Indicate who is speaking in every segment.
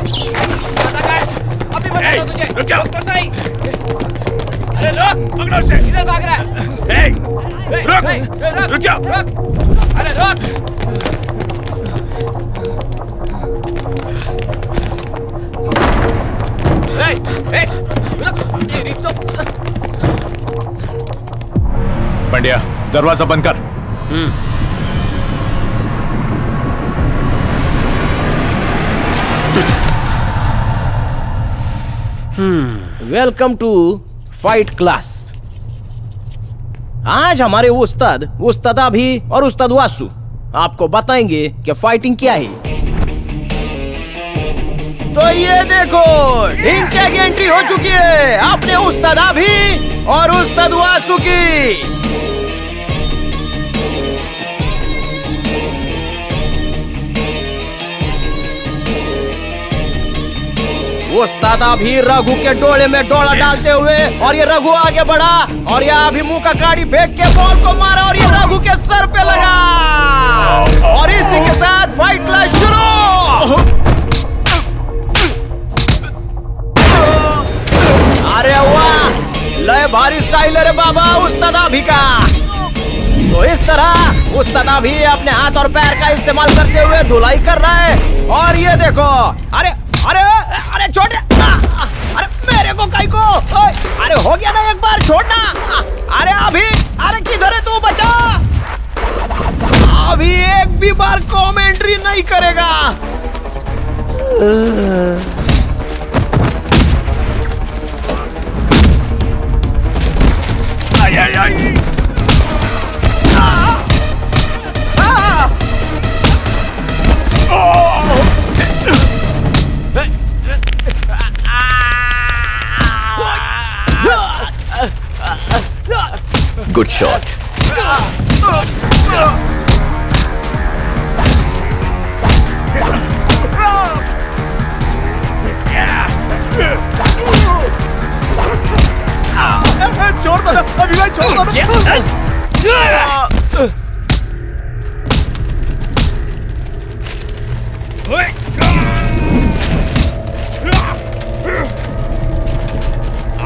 Speaker 1: अभी बताता तुझे।
Speaker 2: रुक जाओ।
Speaker 1: तो सही। अरे रुक,
Speaker 2: पकड़ो उसे।
Speaker 1: इधर भाग रहा है।
Speaker 2: रुक, रुक जाओ।
Speaker 1: रुक, अरे रुक।
Speaker 2: पंड्या, दरवाजा बंद कर।
Speaker 3: Welcome to fight class. आज हमारे उस्ताद अभी और उस्ताद वासु आपको बताएंगे कि फाइटिंग क्या है। तो ये देखो, ढिंचा की एंट्री हो चुकी है अपने उस्ताद अभी और उस्ताद वासु की। उस्ताद अभी रघु के डोले में डोला डालते हुए, और ये रघु आगे बढ़ा और ये अभी मुंह का काड़ी फेंक के बॉल को मारा और ये रघु के सर पे लगा। और इसी के साथ फाइट क्लास शुरू। अरे वाह, लय भारी स्टाइल है रे बाबा उस्ताद अभी का। तो इस तरह उस्ताद अभी अपने हाथ और पैर का इस्तेमाल करते हुए धुलाई कर रहा है। और ये देखो, अरे अरे अरे छोड़, अरे मेरे को कहीं को, अरे हो गया ना, एक बार छोड़ना। अरे अभी, अरे किधर है तू बचा? अभी एक भी बार कमेंट्री नहीं करेगा।
Speaker 2: आई आई आई।
Speaker 4: Good shot.
Speaker 2: छोड़ दो ना, अभी भाई छोड़ दो ना।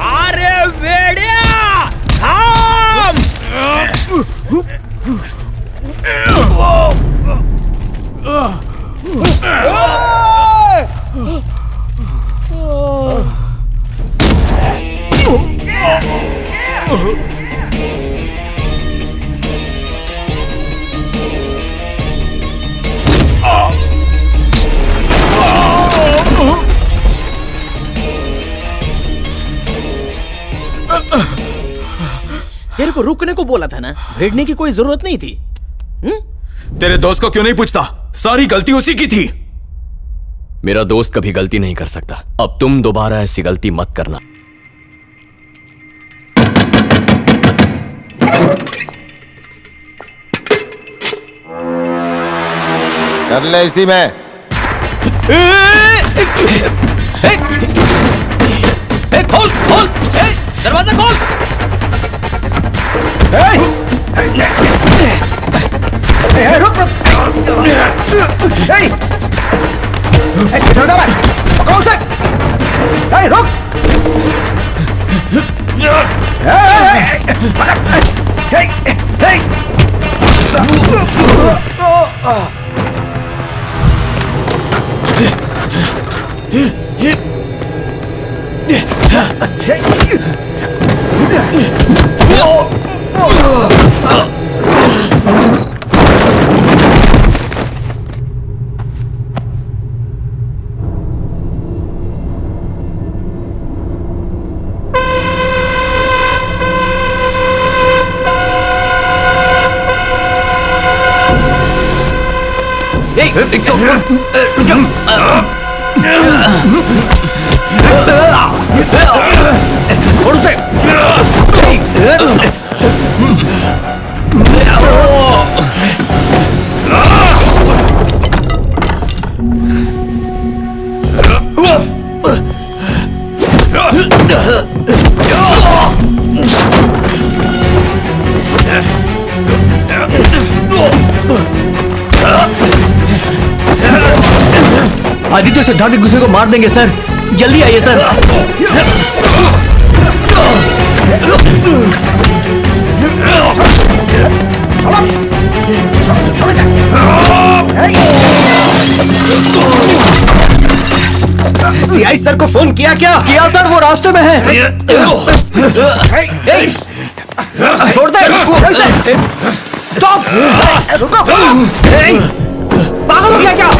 Speaker 3: अरे वेड़िया, थाम! तेरे को रुकने को बोला था ना, भिड़ने की कोई जरूरत नहीं थी।
Speaker 2: तेरे दोस्त को क्यों नहीं पूछता? सारी गलती उसी की थी।
Speaker 4: मेरा दोस्त कभी गलती नहीं कर सकता। अब तुम दोबारा ऐसी गलती मत करना।
Speaker 5: कर ले इसी में।
Speaker 3: खोल खोल, दरवाजा खोल। रुक, पकड़ो उसे। रुक, आदित्य सिद्धार्थ एक दूसरे को मार देंगे सर, जल्दी आइए सर।
Speaker 6: सीआई सर को फोन किया क्या?
Speaker 3: किया सर, वो रास्ते में है। छोड़ दे, स्टॉप, रुको, पागल हो गया क्या?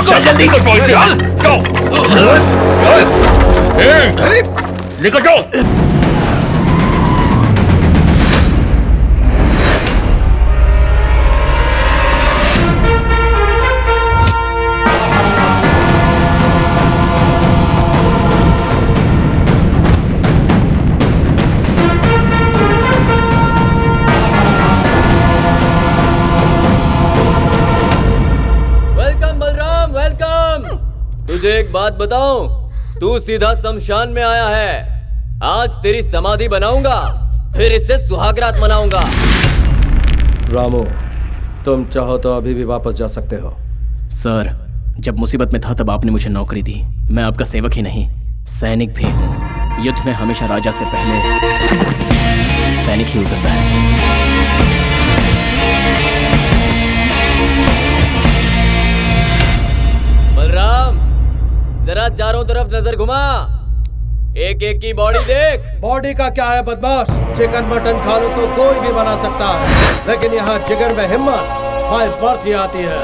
Speaker 6: चल जल्दी,
Speaker 1: निकल जाओ।
Speaker 4: Welcome Balram, welcome. तुझे एक बात बताऊं, तू सीधा शमशान में आया है। आज तेरी समाधि बनाऊंगा, फिर इससे सुहागरात मनाऊंगा।
Speaker 3: रामू, तुम चाहो तो अभी भी वापस जा सकते हो।
Speaker 7: सर, जब मुसीबत में था तब आपने मुझे नौकरी दी। मैं आपका सेवक ही नहीं, सैनिक भी हूँ। युद्ध में हमेशा राजा से पहले सैनिक ही उतरता है।
Speaker 4: बलराम, जरा चारों तरफ नजर घुमा, एक एक की बॉडी देख।
Speaker 8: बॉडी का क्या है बदमाश, चिकन मटन खा लो तो कोई भी बना सकता है, लेकिन यहाँ जिगर में हिम्मत बाय बर्थ ही आती है।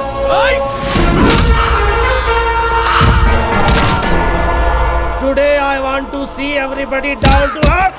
Speaker 8: Today I want to see everybody down to earth.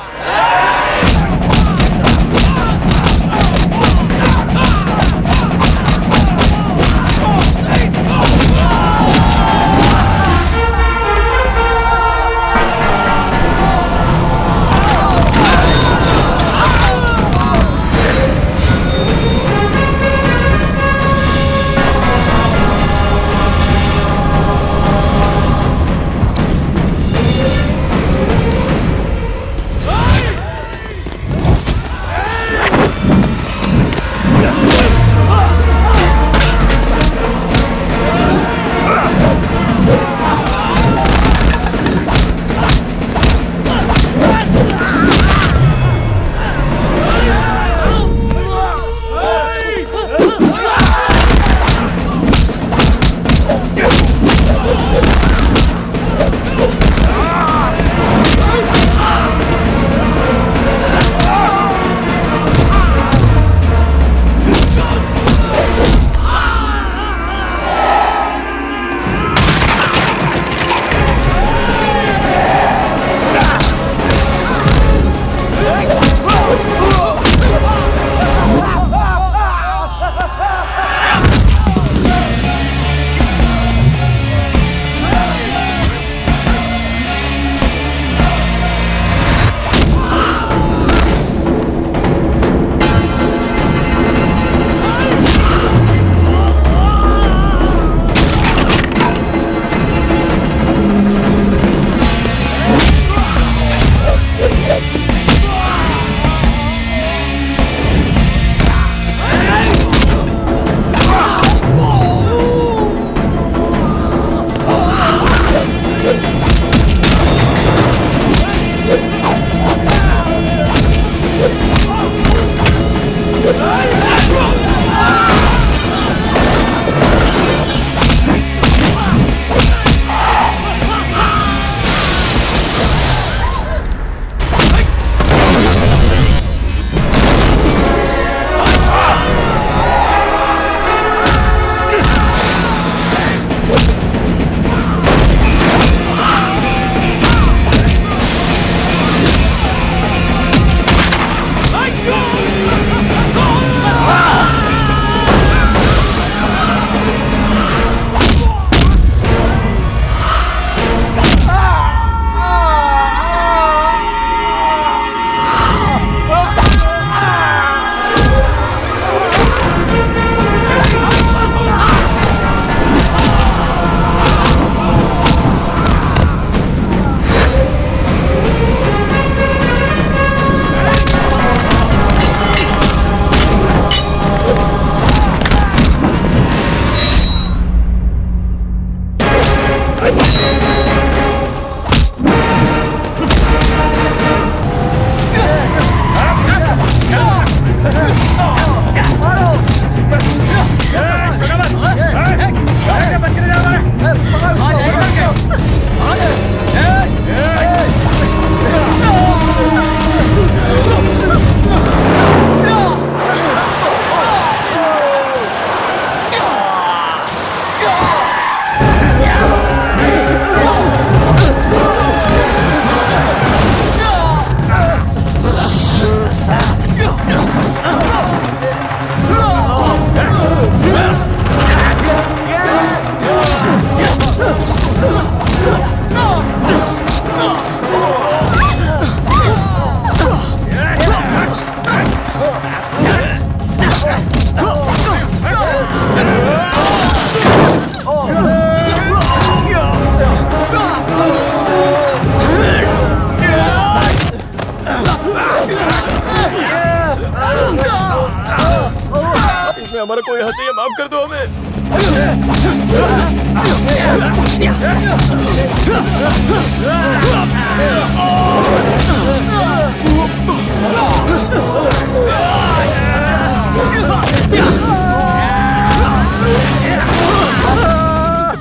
Speaker 7: इसमें हमारा कोई हद नहीं है, माफ कर दो हमें।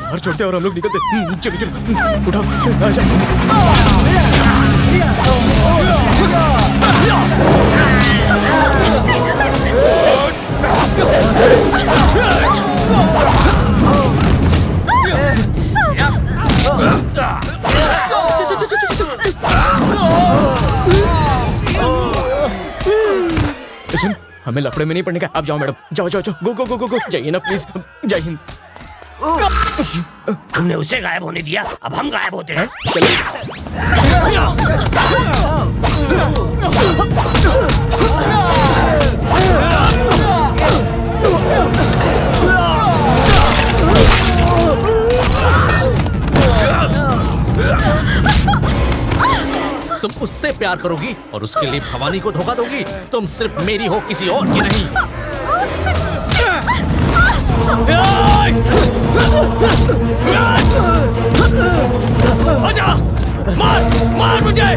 Speaker 7: बाहर छोड़ते और हम लोग निकलते। चलो चलो उठाओ, सुन, हमें लफड़े में नहीं पड़ने का। आप जाओ मैडम, जाओ जाओ जाओ, गो गो गो गो गो, जाइए ना प्लीज। जय हिंद।
Speaker 6: तुमने उसे गायब होने दिया, अब हम गायब होते हैं।
Speaker 9: तुम उससे प्यार करोगी और उसके लिए भवानी को धोखा दोगी। तुम सिर्फ मेरी हो, किसी और की नहीं। आजा, मार मार मुझे।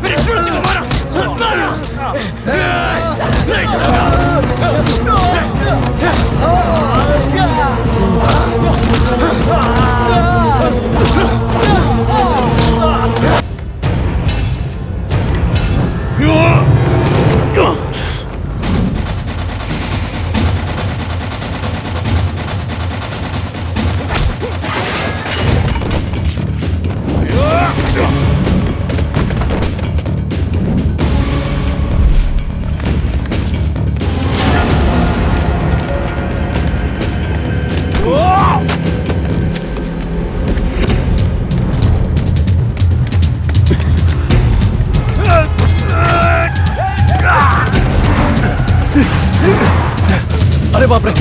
Speaker 9: मेरे सूरज को मारो, मारो। नहीं छोड़ूंगा।
Speaker 7: अरे बाप रे,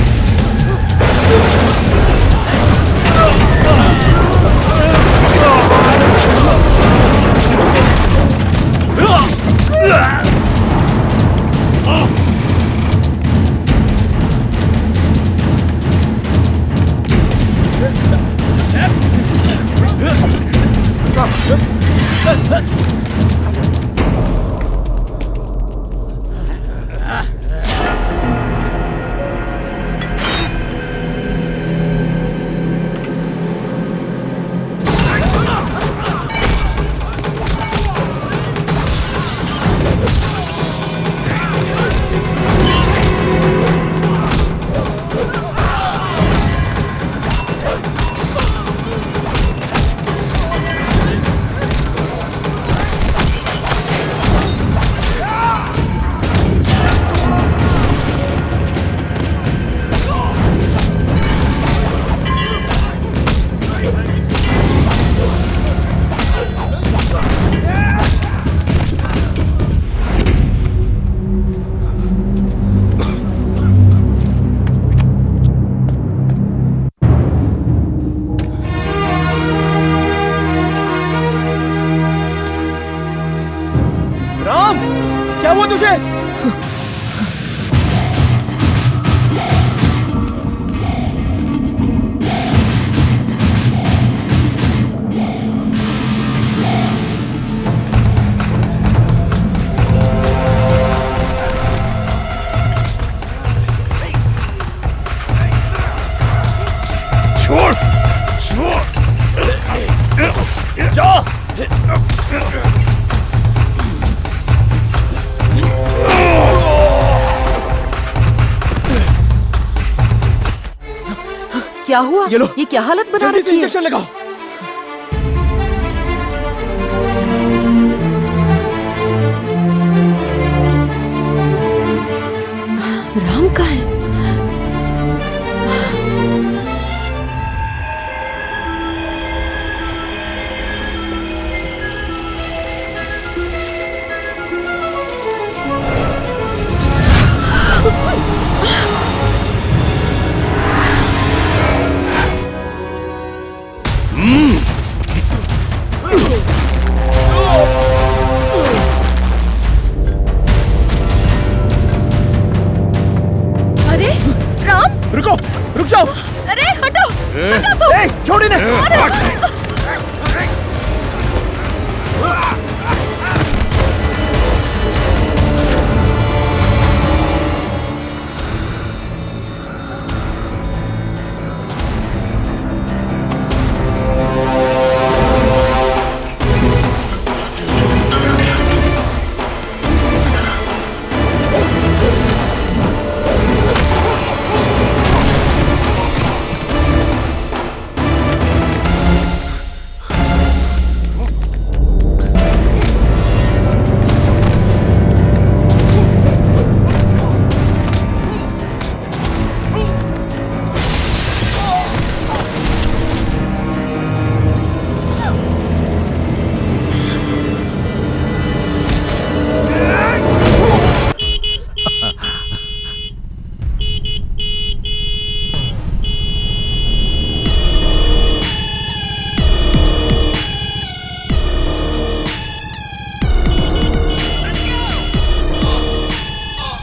Speaker 3: राम, क्या हुआ तुझे?
Speaker 10: क्या हुआ? ये क्या हालत बना रखी है?
Speaker 3: इंजेक्शन लगाओ।
Speaker 10: राम का है।
Speaker 3: रुक जाओ।
Speaker 10: अरे हटो, हटो तुम।
Speaker 3: छोड़ इन्हें।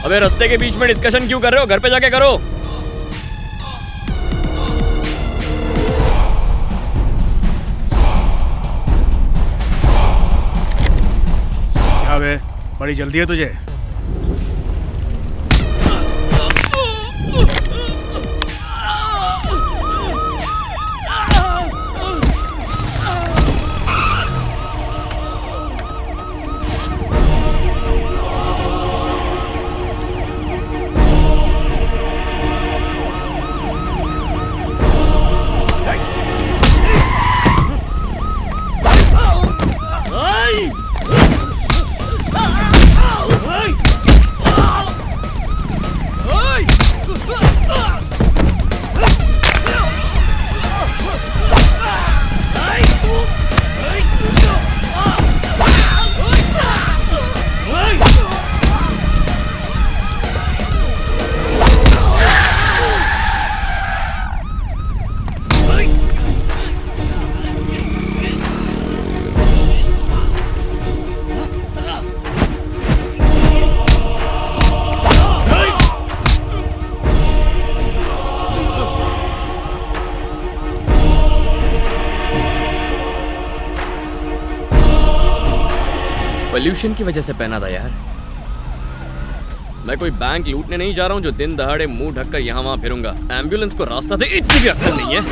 Speaker 4: अबे रास्ते के बीच में डिस्कशन क्यों कर रहे हो? घर पे जाके करो।
Speaker 11: क्या बे, बड़ी जल्दी है तुझे?
Speaker 4: पॉल्यूशन की वजह से पहना था यार। मैं कोई बैंक लूटने नहीं जा रहा हूँ जो दिन दहाड़े मुंह ढककर यहाँ वहां फिरूंगा। एम्बुलेंस को रास्ता दे, इतनी भी अक्ल नहीं है।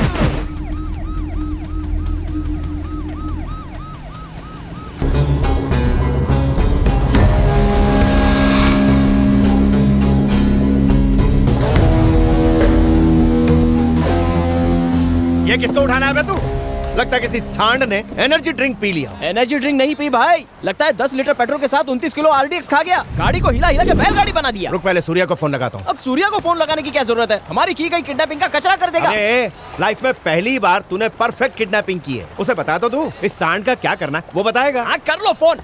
Speaker 3: ये किसको उठाना है बे तू? लगता है किसी सांड ने एनर्जी ड्रिंक पी लिया। एनर्जी ड्रिंक नहीं पी भाई, लगता है 10 लीटर पेट्रोल के साथ 29 किलो आरडीएक्स खा गया। गाड़ी को हिला हिला के बैलगाड़ी बना दिया। रुक, पहले सूर्या को फोन लगाता हूँ। अब सूर्या को फोन लगाने की क्या जरूरत है? हमारी की गई किडनैपिंग का कचरा कर देगा। लाइफ में पहली बार तूने परफेक्ट किडनैपिंग की है। उसे बता तो तू इस सांड का क्या करना है, वो बताएगा। हाँ, कर लो फोन।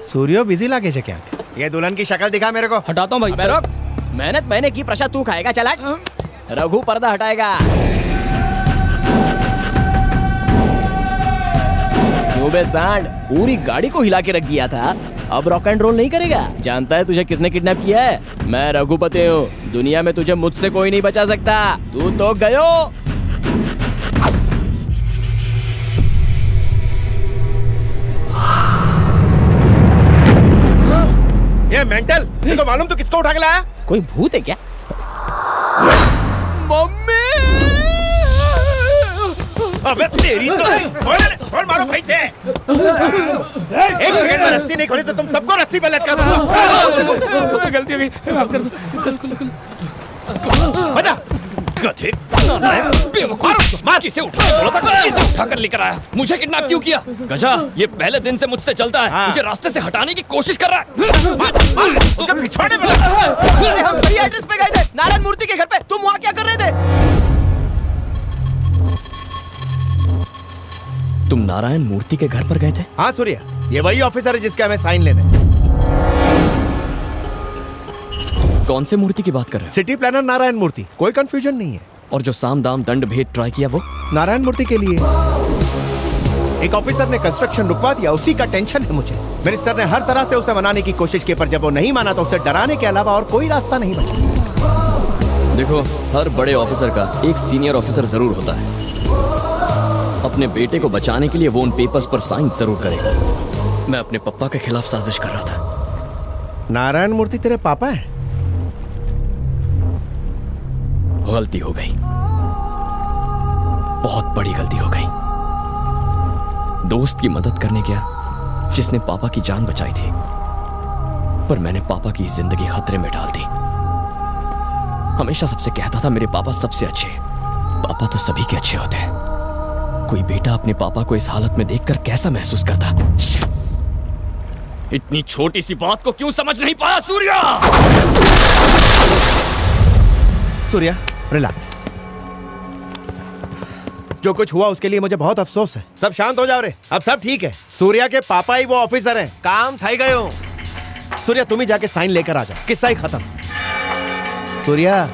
Speaker 3: सूर्यो बिजी लागे छे क्या? ये दुल्हन की शक्ल दिखा मेरे को। हटाता हूँ भाई। मेहनत मैंने की, प्रसाद तू खाएगा। चला रघु पर्दा हटाएगा। क्यों बे सांड, पूरी गाड़ी को हिला के रख दिया था, अब रॉक एंड रोल नहीं करेगा? जानता है तुझे किसने किडनैप किया है? मैं रघुपति हूँ। दुनिया में तुझे मुझसे कोई नहीं बचा सकता। तू तो गयो। ये मेंटल, तेरे को मालूम तू किसको उठा के लाया? कोई भूत है क्या? मम्मी! अबे तेरी तो खोल मारो भाई से। एक सेकंड में रस्सी नहीं खोली तो तुम सबको रस्सी पे लटका दूंगा। गलती हो गई, माफ कर दो। बजा गधे, मार। किसे उठा के बोला था? किसे उठा कर लेकर आया? मुझे किडनैप क्यों किया? गजा, ये पहले दिन से मुझसे चलता है। हाँ। मुझे रास्ते से हटाने की कोशिश कर रहा है। मार, पिछवाड़े में अरे हम सही एड्रेस पे गए थे, नारायण मूर्ति के घर पे। तुम वहाँ क्या कर रहे थे?
Speaker 4: तुम नारायण मूर्ति के घर पर गए थे?
Speaker 3: हाँ सूर्या, ये वही ऑफिसर है जिसके हमें साइन लेने।
Speaker 4: कौन से मूर्ति की बात कर रहे हो?
Speaker 3: सिटी प्लानर नारायण मूर्ति, कोई कंफ्यूजन नहीं है।
Speaker 4: और जो साम दाम दंड भेद ट्राई किया वो?
Speaker 3: नारायण मूर्ति के लिए। एक ऑफिसर ने कंस्ट्रक्शन रुकवा दिया, उसी का टेंशन है मुझे। मिनिस्टर ने हर तरह से उसे मनाने की कोशिश की, पर जब वो नहीं माना तो उसे डराने के अलावा और कोई रास्ता नहीं बचा।
Speaker 4: देखो, हर बड़े ऑफिसर का एक सीनियर ऑफिसर जरूर होता है। अपने बेटे को बचाने के लिए वो उन पेपर्स पर साइन जरूर करेगा। मैं अपने पापा के खिलाफ साजिश कर रहा था।
Speaker 3: नारायण मूर्ति तेरे पापा है?
Speaker 4: गलती हो गई, बहुत बड़ी गलती हो गई। दोस्त की मदद करने गया जिसने पापा की जान बचाई थी, पर मैंने पापा की जिंदगी खतरे में डाल दी। हमेशा सबसे कहता था मेरे पापा सबसे अच्छे। पापा तो सभी के अच्छे होते हैं। कोई बेटा अपने पापा को इस हालत में देखकर कैसा महसूस करता? इतनी छोटी सी बात को क्यों समझ नहीं पाया सूर्या?
Speaker 3: सूर्या रिलैक्स। जो कुछ हुआ उसके लिए मुझे बहुत अफसोस है। सब शांत हो जाओ रे, अब सब ठीक है। सूर्या के पापा ही वो ऑफिसर हैं। काम थई गयो। सूर्या तुम ही जाके साइन लेकर आ जाओ, किस्सा ही खत्म। सूर्या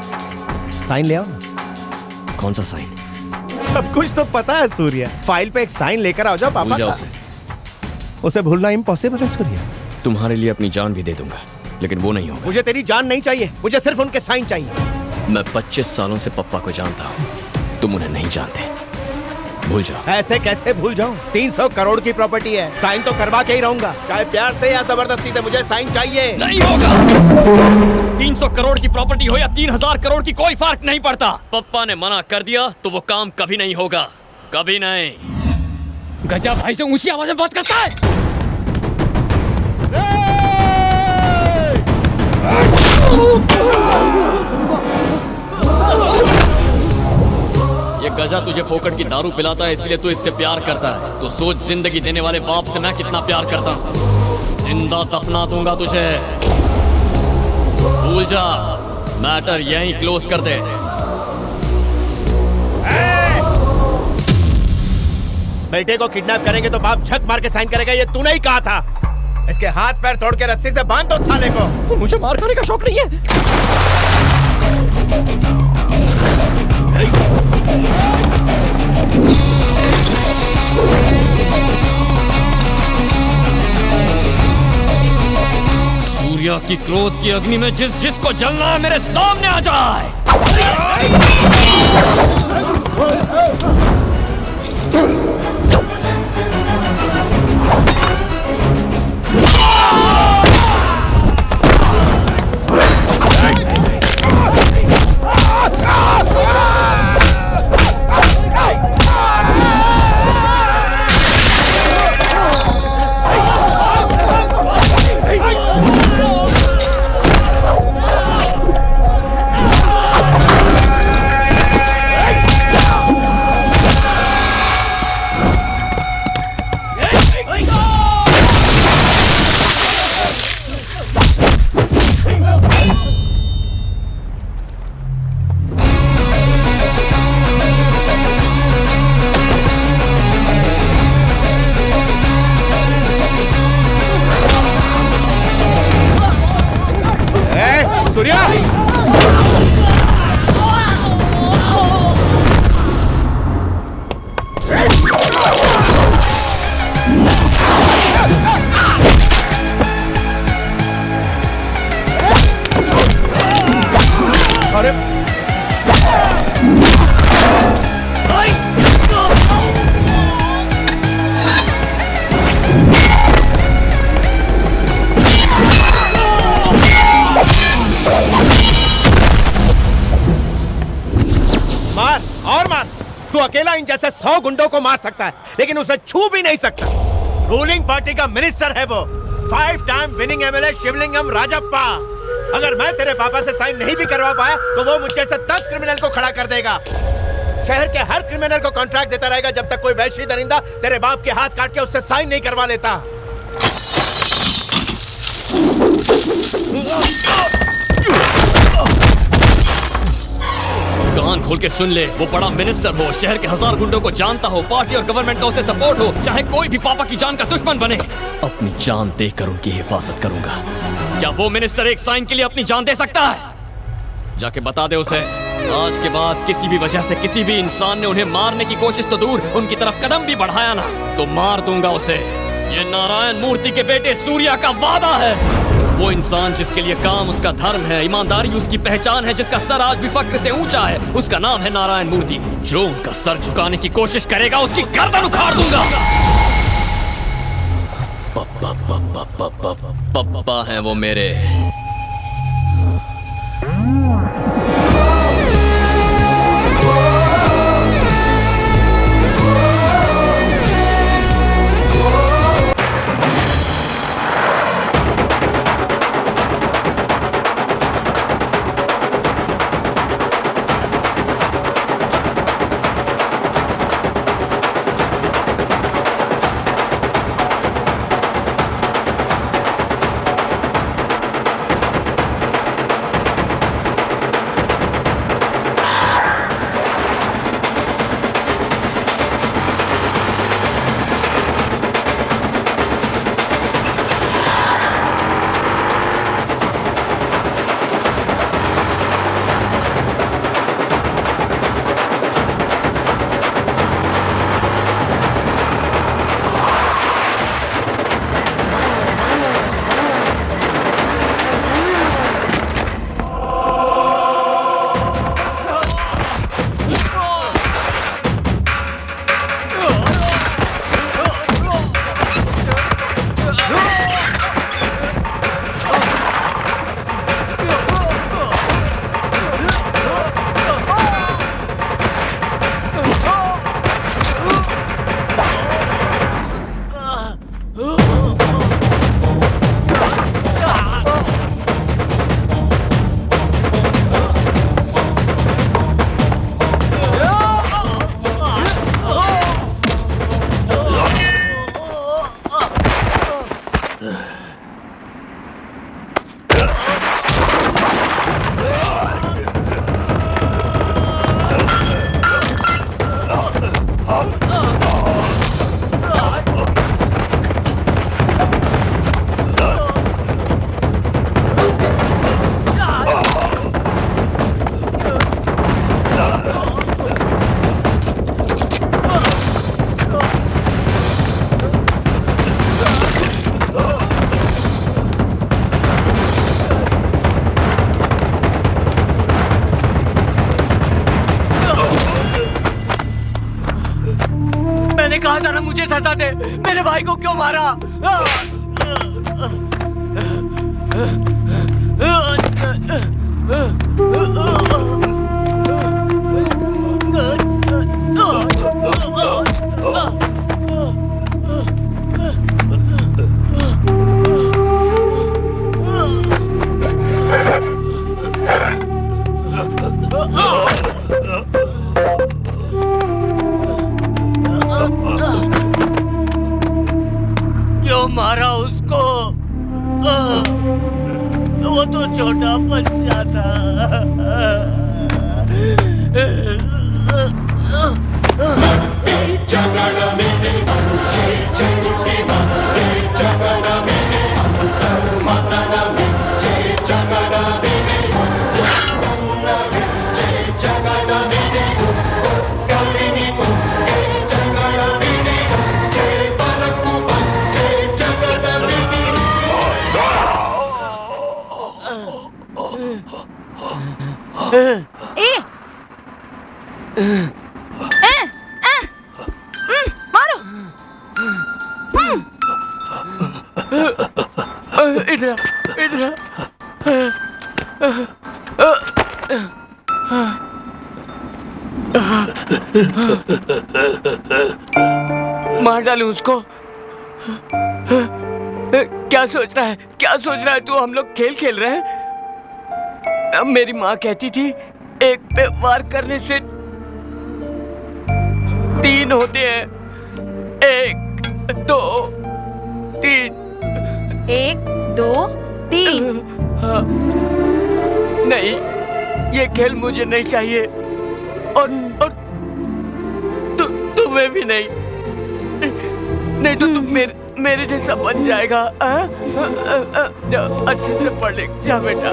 Speaker 3: साइन ले आओ ना।
Speaker 4: कौन सा साइन?
Speaker 3: सब कुछ तो पता है सूर्या। फाइल पे एक साइन लेकर आ जाओ पापा का। उसे भूलना इम्पॉसिबल है सूर्या।
Speaker 4: तुम्हारे लिए अपनी जान भी दे दूंगा, लेकिन वो नहीं होगा।
Speaker 3: मुझे तेरी जान नहीं चाहिए, मुझे सिर्फ उनके साइन चाहिए।
Speaker 4: मैं 25 सालों से पप्पा को जानता हूँ, तुम उन्हें नहीं जानते। भूल जाओ।
Speaker 3: ऐसे कैसे भूल जाऊं? 300 करोड़ की प्रॉपर्टी है, साइन तो करवा के ही रहूंगा, चाहे प्यार से या जबरदस्ती से। मुझे साइन चाहिए।
Speaker 4: नहीं होगा। 300 करोड़ की प्रॉपर्टी हो या 3000 करोड़ की, कोई फर्क नहीं पड़ता। पप्पा ने मना कर दिया तो वो काम कभी नहीं होगा, कभी नहीं।
Speaker 1: गजा भाई से ऊंची आवाज में बात करता है।
Speaker 4: ये गजा तुझे फोकट की दारू पिलाता है, इसलिए तू इससे प्यार करता है। तो सोच, जिंदगी देने वाले बाप से मैं कितना प्यार करता हूँ। जिंदा दफना दूंगा तुझे। भूल जा, मैटर यहीं क्लोज कर दे।
Speaker 3: बेटे को किडनैप करेंगे तो बाप झक मार के साइन करेगा, ये तूने ही कहा था। इसके हाथ पैर तोड़ के रस्सी से बांध दो साले को। मुझे मार खाने का शौक नहीं है।
Speaker 4: सूर्या की क्रोध की अग्नि में जिसको जलना है मेरे सामने आ जाए।
Speaker 6: इन जैसे 100 गुंडों को मार सकता है, लेकिन उसे छू भी नहीं सकता। रूलिंग पार्टी का मिनिस्टर है वो, 5 time winning MLA Shivalingam Rajappa. अगर मैं तेरे पापा से साइन नहीं भी करवा पाया तो वो मुझ जैसे 10 क्रिमिनल को खड़ा कर देगा। शहर के हर क्रिमिनल को कॉन्ट्रैक्ट देता रहेगा जब तक कोई वैश्य दरिंदा तेरे बाप के हाथ काट के उससे साइन नहीं करवा लेता।
Speaker 4: कान खोल के सुन ले, वो बड़ा मिनिस्टर हो, शहर के 1000 गुंडों को जानता हो, पार्टी और गवर्नमेंट का उसे सपोर्ट हो, चाहे कोई भी पापा की जान का दुश्मन बने, अपनी जान देकर उनकी हिफाजत करूंगा। क्या वो मिनिस्टर एक साइन के लिए अपनी जान दे सकता है? जाके बता दे उसे, आज के बाद किसी भी वजह से किसी भी इंसान ने उन्हें मारने की कोशिश तो दूर, उनकी तरफ कदम भी बढ़ाया ना तो मार दूंगा उसे। ये नारायण मूर्ति के बेटे सूर्या का वादा है। वो इंसान जिसके लिए काम उसका धर्म है, ईमानदारी उसकी पहचान है, जिसका सर आज भी फक्र से ऊंचा है, उसका नाम है नारायण मूर्ति। जो उनका सर झुकाने की कोशिश करेगा उसकी गर्दन उखाड़ दूंगा। पप्पा हैं वो मेरे।
Speaker 1: कहा था ना मुझे सजा दे, मेरे भाई को क्यों मारा? क्यों मारा उसको? वो तो छोटा बच्चा था।
Speaker 10: मारो।
Speaker 1: इधर इधर। मार डालूं उसको? क्या सोच रहा है, क्या सोच रहा है तू? हम लोग खेल खेल रहे हैं। अब मेरी माँ कहती थी एक पे वार करने से 3 होते हैं। 1 2 3।
Speaker 10: 1 2 3।
Speaker 1: हाँ। नहीं, ये खेल मुझे नहीं चाहिए और तुम्हें भी नहीं। नहीं तो तुम मेरे जैसा बन जाएगा। जा, अच्छे से पढ़ ले, जा बेटा।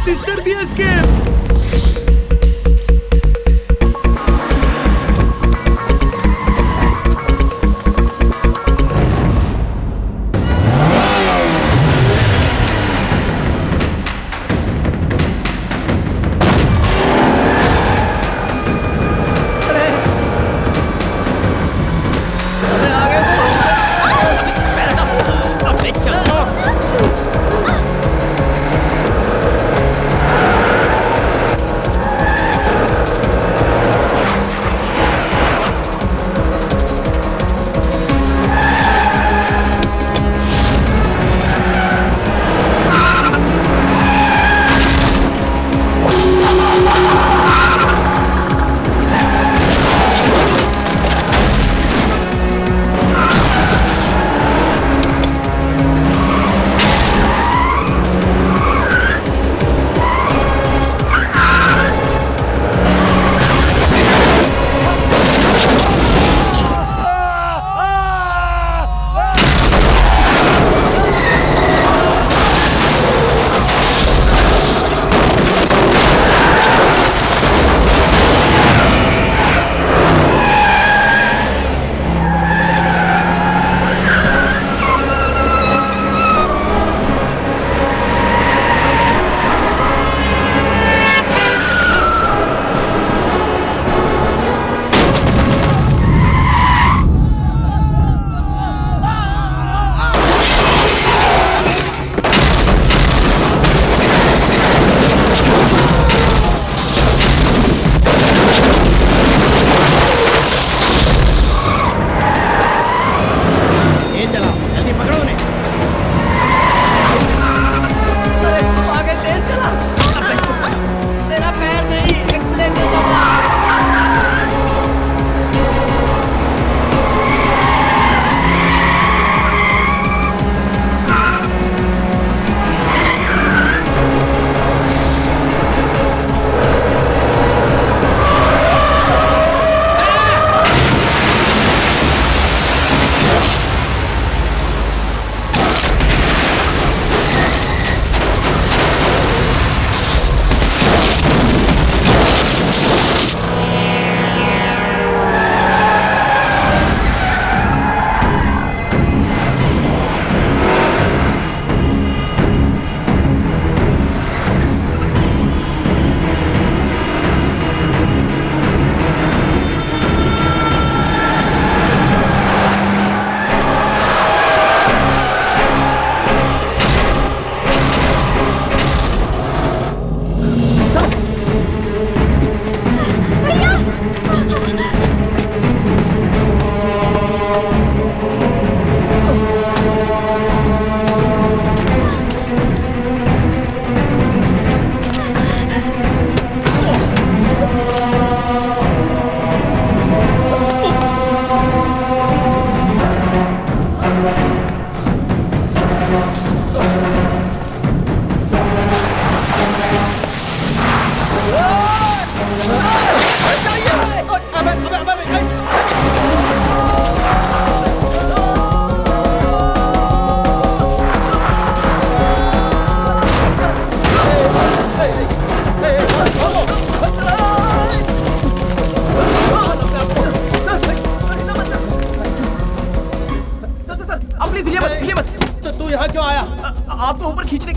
Speaker 8: सिस्टर भी एस्केप।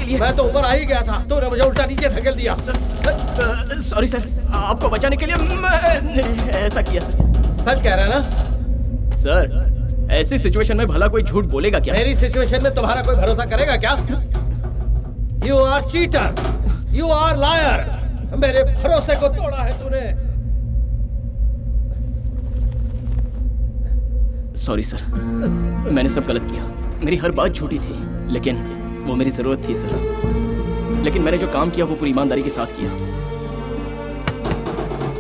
Speaker 7: लिए।
Speaker 8: मैं तो ऊपर आ ही गया था, तूने मुझे उल्टा नीचे धकेल दिया।
Speaker 7: सॉरी सर, आपको बचाने के लिए मैंने ऐसा किया सर।
Speaker 8: सच कह रहा है ना?
Speaker 7: सर, ऐसी सिचुएशन में भला कोई झूठ बोलेगा क्या?
Speaker 8: मेरी सिचुएशन में तुम्हारा कोई भरोसा करेगा क्या? You are cheater, you are liar. मेरे भरोसे को तोड़ा है तूने।
Speaker 7: सॉरी सर, मैंने सब गलत किया। मेरी हर बात झूठी थी, लेकिन वो मेरी जरूरत थी सर। लेकिन मैंने जो काम किया वो पूरी ईमानदारी के साथ किया।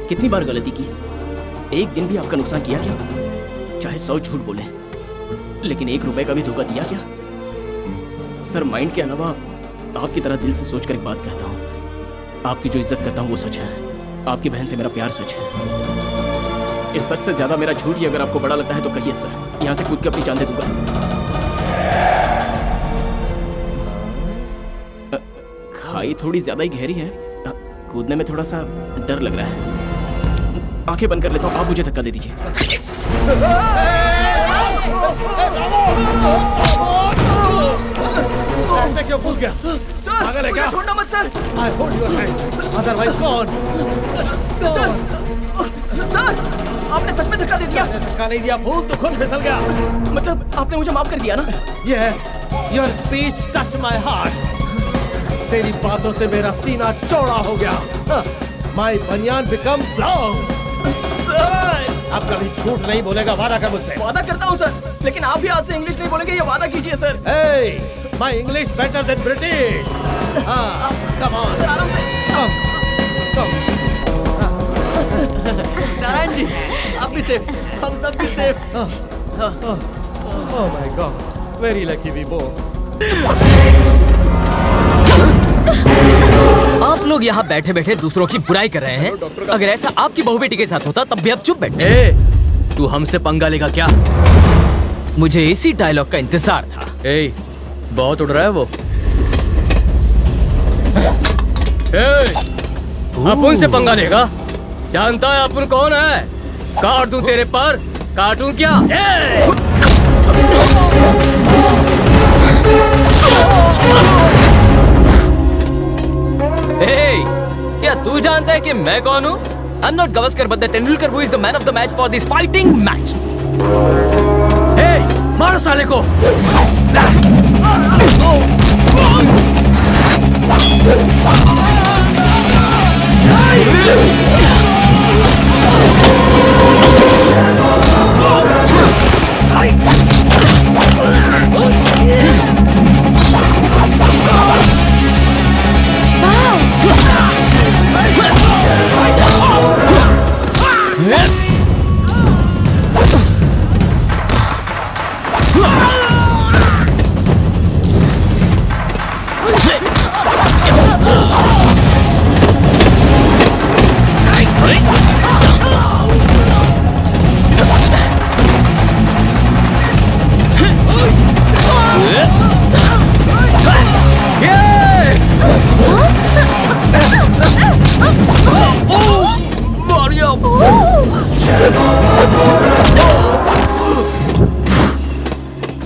Speaker 7: कितनी बार गलती की, एक दिन भी आपका नुकसान किया क्या? चाहे 100 झूठ बोले, लेकिन 1 रुपए का भी धोखा दिया क्या? सर, माइंड के अलावा आपकी तरह दिल से सोचकर एक बात कहता हूँ। आपकी जो इज्जत करता हूँ वो सच है। आपकी बहन से मेरा प्यार सच है। इस सच से ज्यादा मेरा झूठ ही अगर आपको बड़ा लगता है तो कहिए सर, यहाँ से कूद के अपनी जान दे दूंगा। खाई थोड़ी ज्यादा ही गहरी है, कूदने में थोड़ा सा डर लग रहा है। आंखें बंद कर लेता हूँ, आप मुझे धक्का दे दीजिए।
Speaker 8: ऐसे क्यों कूद गया? पागल है क्या?
Speaker 7: छोड़ना मत sir.
Speaker 8: I hold your hand, otherwise gone.
Speaker 7: Sir, आपने सच में धक्का दे दिया?
Speaker 8: मैंने धक्का नहीं दिया, भूल तो खुद फिसल गया।
Speaker 7: मतलब आपने मुझे माफ कर दिया ना?
Speaker 8: Yes, your speech touched my heart. तेरी बातों से मेरा सीना चौड़ा हो गया। My banyan become long. अब कभी झूठ नहीं बोलेगा, वादा कर मुझसे।
Speaker 7: वादा करता हूँ सर, लेकिन आप भी आज से इंग्लिश नहीं बोलेंगे, ये वादा कीजिए sir.
Speaker 8: Hey, my English better than British. Come on.
Speaker 7: Sir, आराम से।
Speaker 8: Come.
Speaker 7: नारायण जी, आप भी सेफ, हम सब भी safe.
Speaker 8: Oh my God, very lucky we both.
Speaker 4: आप लोग यहाँ बैठे बैठे दूसरों की बुराई कर रहे हैं। अगर ऐसा आपकी बहू बेटी के साथ होता तब भी आप चुप बैठे। तू हमसे पंगा लेगा क्या? मुझे इसी डायलॉग का इंतजार था। बहुत उड़ रहा है वो। अपुन से पंगा लेगा? जानता है अपुन कौन है? काट दूं तेरे पर, काटूं क्या? क्या तू जानता है कि मैं कौन हूँ? I'm not Gavaskar but the Tendulkar who is the man of the match for this fighting match. मारो साले को!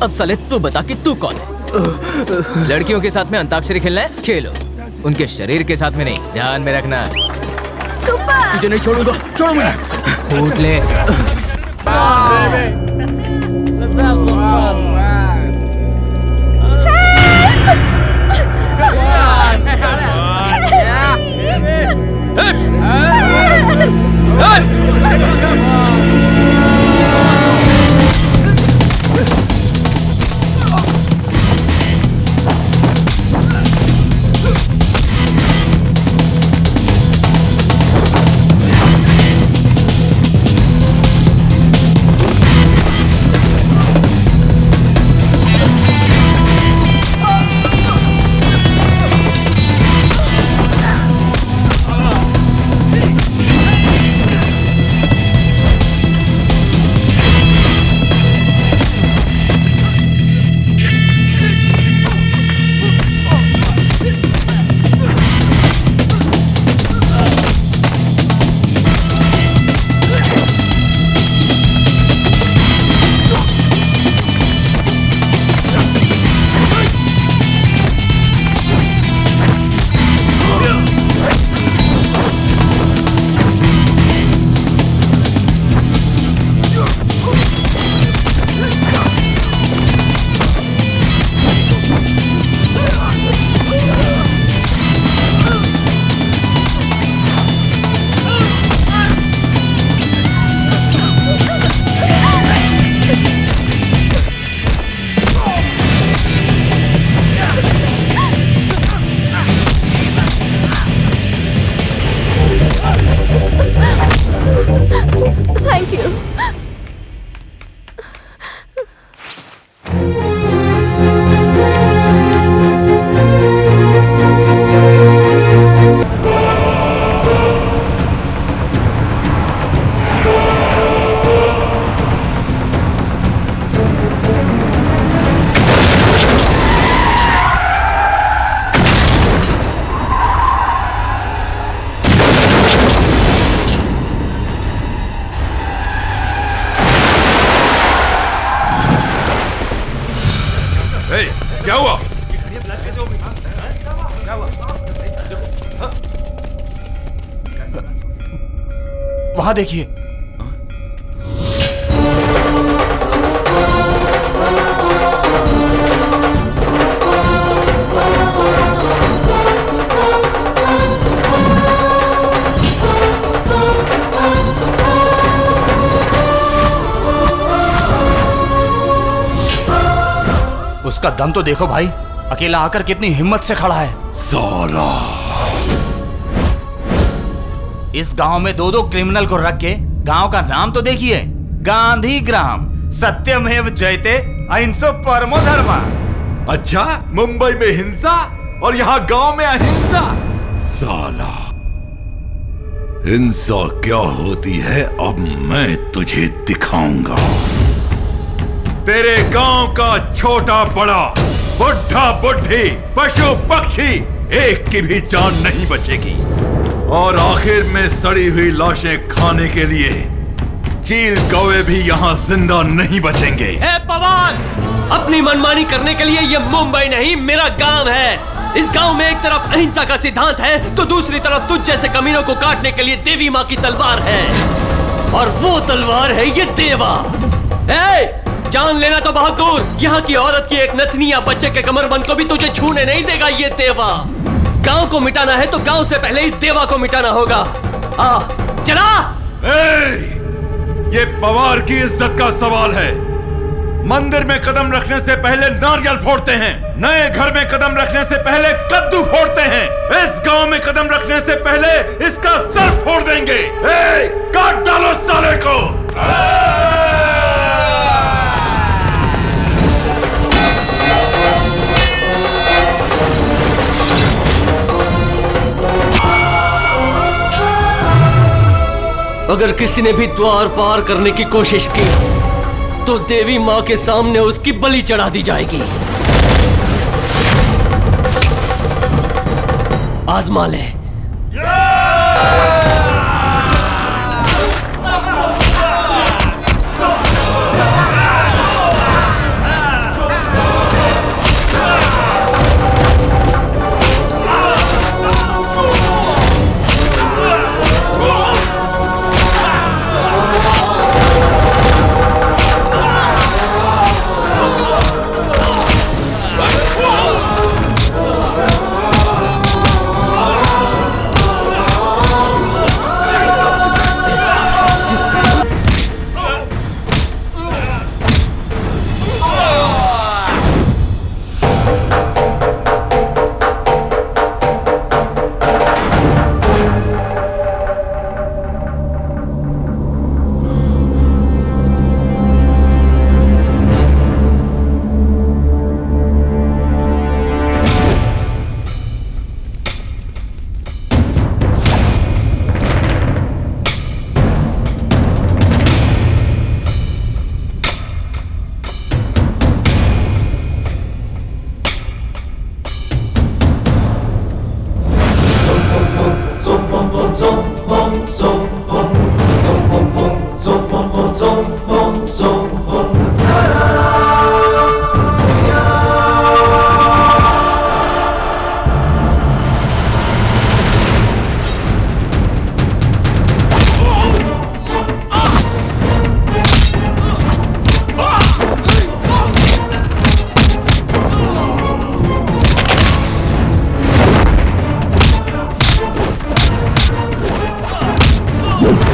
Speaker 4: अब साले तू बता कि तू कौन है? लड़कियों के साथ में अंताक्षरी खेलना है? खेलो, उनके शरीर के साथ में नहीं, ध्यान में रखना। तुझे नहीं छोड़ूंगा, छोड़ो मुझे। फूट ले।
Speaker 8: Let's have some fun.
Speaker 12: वहां देखिए। उसका दम तो देखो भाई, अकेला आकर कितनी हिम्मत से खड़ा है।
Speaker 13: साला
Speaker 12: इस गांव में 2-2 क्रिमिनल को रख के गांव का नाम तो देखिए, गांधी ग्राम। सत्यमेव जयते अहिंसो परमो धर्मा।
Speaker 13: अच्छा, मुंबई में हिंसा और यहाँ गांव में अहिंसा। साला हिंसा क्या होती है अब मैं तुझे दिखाऊंगा। तेरे गांव का छोटा बड़ा, बुढ़ा बुढ़ी, पशु पक्षी, एक की भी जान नहीं बचेगी। और आखिर में सड़ी हुई लाशें खाने के लिए चील कौवे भी यहाँ जिंदा नहीं बचेंगे।
Speaker 3: ए पवन, अपनी मनमानी करने के लिए ये मुंबई नहीं मेरा गांव है। इस गांव में एक तरफ अहिंसा का सिद्धांत है तो दूसरी तरफ तुझ जैसे कमीनों को काटने के लिए देवी माँ की तलवार है, और वो तलवार है ये देवा। जान लेना तो बहुत दूर, यहाँ की औरत की एक नथनी या बच्चे के कमरबंद को भी तुझे छूने नहीं देगा ये देवा। गांव को मिटाना है तो गांव से पहले इस देवा को मिटाना होगा। चला।
Speaker 13: ये पवार की इज्जत का सवाल है। मंदिर में कदम रखने से पहले नारियल फोड़ते हैं, नए घर में कदम रखने से पहले कद्दू फोड़ते हैं। इस गांव में कदम रखने से पहले इसका सर फोड़ देंगे। काट डालो साले को।
Speaker 3: अगर किसी ने भी द्वार पार करने की कोशिश की तो देवी माँ के सामने उसकी बलि चढ़ा दी जाएगी। आजमा ले।
Speaker 14: you